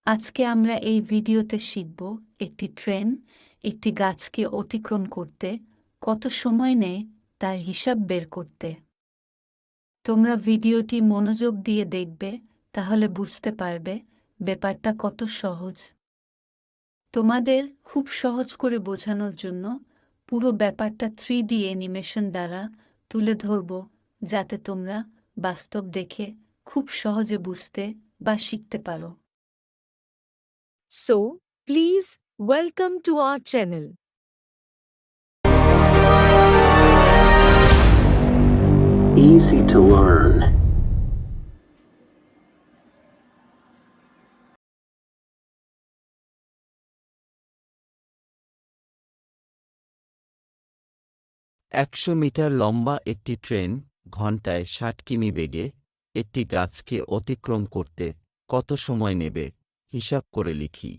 আজকে আমরা এই ভিডিওতে শিখব একটি ট্রেন একটি গাছকে অতিক্রম করতে কত সময় নেয় তার হিসাব বের করতে। তোমরা ভিডিওটি মনোযোগ দিয়ে দেখবে, তাহলে বুঝতে পারবে ব্যাপারটা কত সহজ। তোমাদের খুব সহজ করে বোঝানোর জন্য পুরো ব্যাপারটা 3D অ্যানিমেশন দ্বারা তুলে ধরব, যাতে তোমরা বাস্তব দেখে খুব সহজে বুঝতে বা শিখতে পারো। So, please welcome to our channel. Easy to learn. একশো মিটার লম্বা একটি ট্রেন ঘণ্টায় ৬০ কিমি বেগে একটি গাছকে অতিক্রম করতে কত সময় নেবে হিসাব করে লিখি।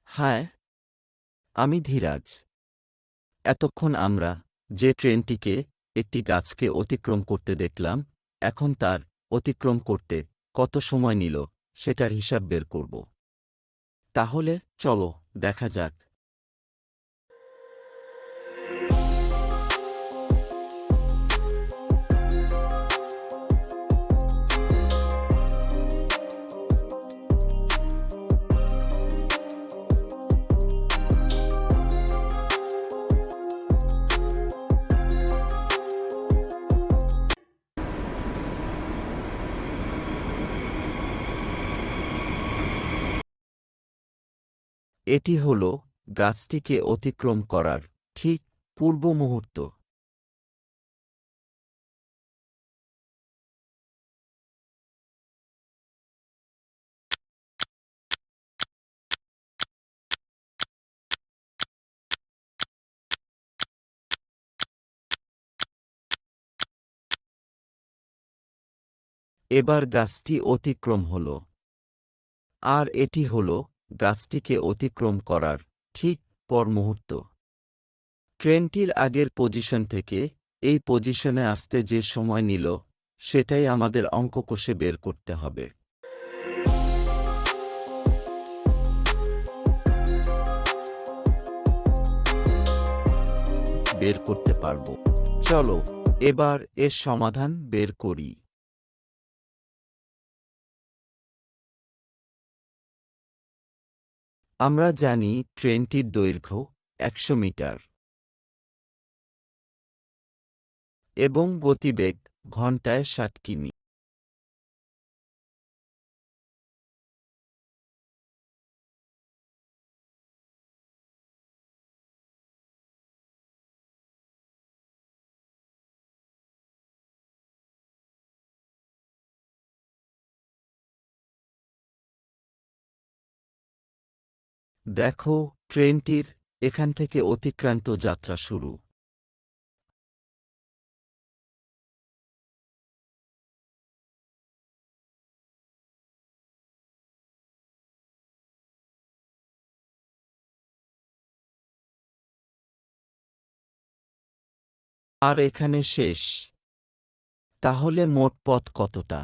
হ্যাঁ, আমি ধীরাজ। এতক্ষণ আমরা যে ট্রেনটিকে একটি গাছকে অতিক্রম করতে দেখলাম, এখন তার অতিক্রম করতে কত সময় নিল সেটার হিসাব বের করব। তাহলে চলো দেখা যাক। এটি হল গাছটিকে অতিক্রম করার ঠিক পূর্ব মুহূর্ত। এবার গাছটি অতিক্রম হল, আর এটি হল গাছটিকে অতিক্রম করার ঠিক পর মুহূর্ত। ট্রেনটির আগের পজিশন থেকে এই পজিশনে আসতে যে সময় নিল সেটাই আমাদের অঙ্ক কষে বের করতে হবে। বের করতে পারব। চলো এবার এর সমাধান বের করি। আমরা জানি ট্রেনটির দৈর্ঘ্য ১০০ মিটার এবং গতিবেগ ঘণ্টায় ৬০ কিমি। দেখো, ট্রেনটির এখান থেকে অতিক্রান্ত যাত্রা শুরু। আর এখানে শেষ। তাহলে মোট পথ কতটা?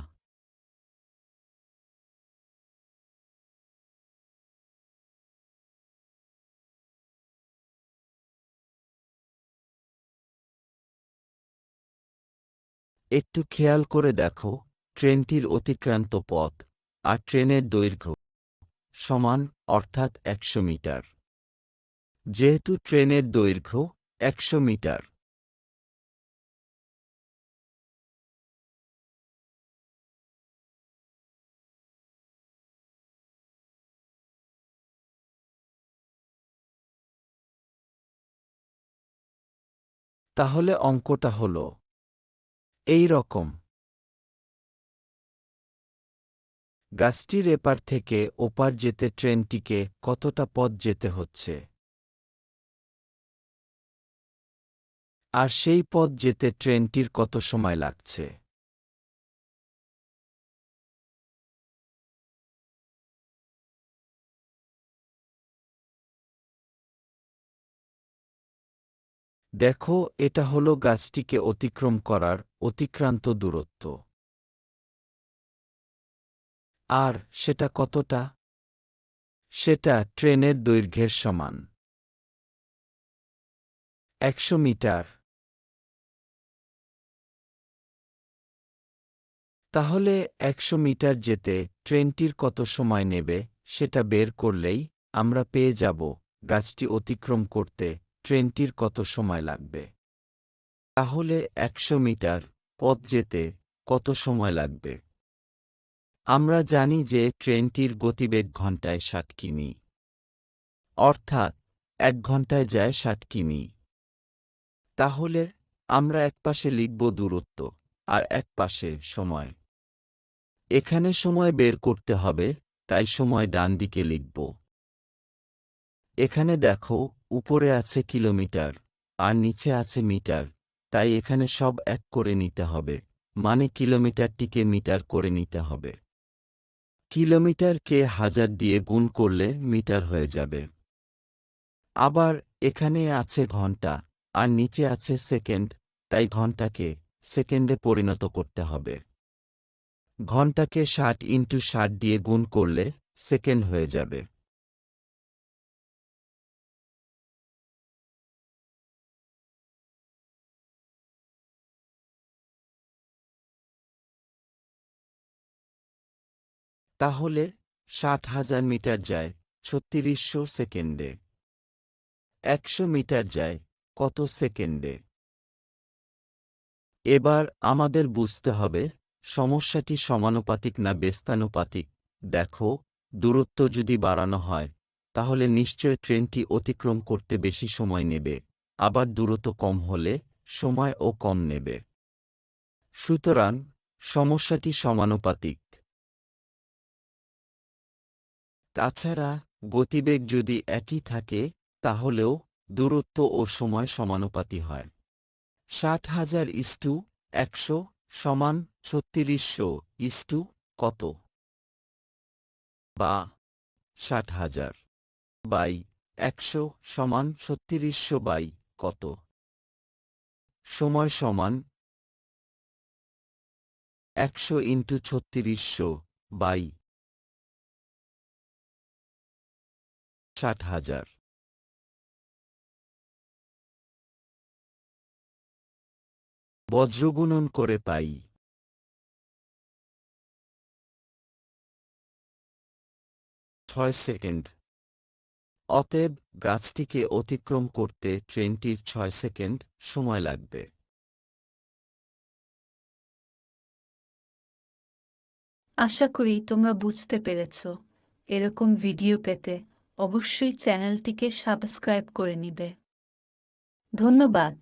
একটু খেয়াল করে দেখো, ট্রেনটির অতিক্রান্ত পথ আর ট্রেনের দৈর্ঘ্য সমান, অর্থাৎ ১০০ মিটার। যেহেতু ট্রেনের দৈর্ঘ্য ১০০ মিটার, তাহলে অঙ্কটা হল এই রকম। গাছটির এপার থেকে ওপার যেতে ট্রেনটিকে কতটা পথ যেতে হচ্ছে, আর সেই পথ যেতে ট্রেনটির কত সময় লাগছে। দেখো, এটা হলো গাছটিকে অতিক্রম করার অতিক্রান্ত দূরত্ব। আর সেটা কতটা? সেটা ট্রেনের দৈর্ঘ্যের সমান, ১০০ মিটার। তাহলে ১০০ মিটার যেতে ট্রেনটির কত সময় নেবে সেটা বের করলেই আমরা পেয়ে যাব গাছটি অতিক্রম করতে ট্রেনটির কত সময় লাগবে। তাহলে ১০০ মিটার পথ যেতে কত সময় লাগবে? আমরা জানি যে ট্রেনটির গতিবেগ ঘন্টায় ৬০ কিমি, অর্থাৎ ১ ঘন্টায় যায় ৬০ কিমি। তাহলে আমরা একপাশে লিখব দূরত্ব আর একপাশে সময়। এখানে সময় বের করতে হবে, তাই সময় ডান দিকে লিখব। এখানে দেখো, উপরে আছে কিলোমিটার আর নিচে আছে মিটার, তাই এখানে সব এক করে নিতে হবে, মানে কিলোমিটারটিকে মিটার করে নিতে হবে। কিলোমিটারকে ১০০০ দিয়ে গুণ করলে মিটার হয়ে যাবে। আবার এখানে আছে ঘন্টা আর নিচে আছে সেকেন্ড, তাই ঘন্টাকে সেকেন্ডে পরিণত করতে হবে। ঘন্টাকে ৬০ ইন্টু ৬০ দিয়ে গুণ করলে সেকেন্ড হয়ে যাবে। তাহলে ৬০,০০০ মিটার যায় ৩৬০০ সেকেন্ডে। ১০০ মিটার যায় কত সেকেন্ডে? এবার আমাদের বুঝতে হবে সমস্যাটি সমানুপাতিক না ব্যস্তানুপাতিক। দেখো, দূরত্ব যদি বাড়ানো হয় তাহলে নিশ্চয় ট্রেনটি অতিক্রম করতে বেশি সময় নেবে, আবার দূরত্ব কম হলে সময়ও কম নেবে। সুতরাং সমস্যাটি সমানুপাতিক। তাছাড়া গতিবেগ যদি একই থাকে তাহলেও দূরত্ব ও সময় সমানুপাতি হয়। ৬০,০০০ = ১০০ = ৩৬০০ কত? বা ৬০,০০০ বাই ১০০ সমান ৩৬০০ বাই কত? সময় সমান ১০০ ইন্টু ৩৬০০ বাই ৬০,০০০। বজ্রগুণন করে পাই ৬ সেকেন্ড। অতএব গাছটিকে অতিক্রম করতে ট্রেনটির ৬ সেকেন্ড সময় লাগবে। আশা করি তোমরা বুঝতে পেরেছ। এরকম ভিডিও পেতে অবশ্যই চ্যানেলটিকে সাবস্ক্রাইব করে নিবে। ধন্যবাদ।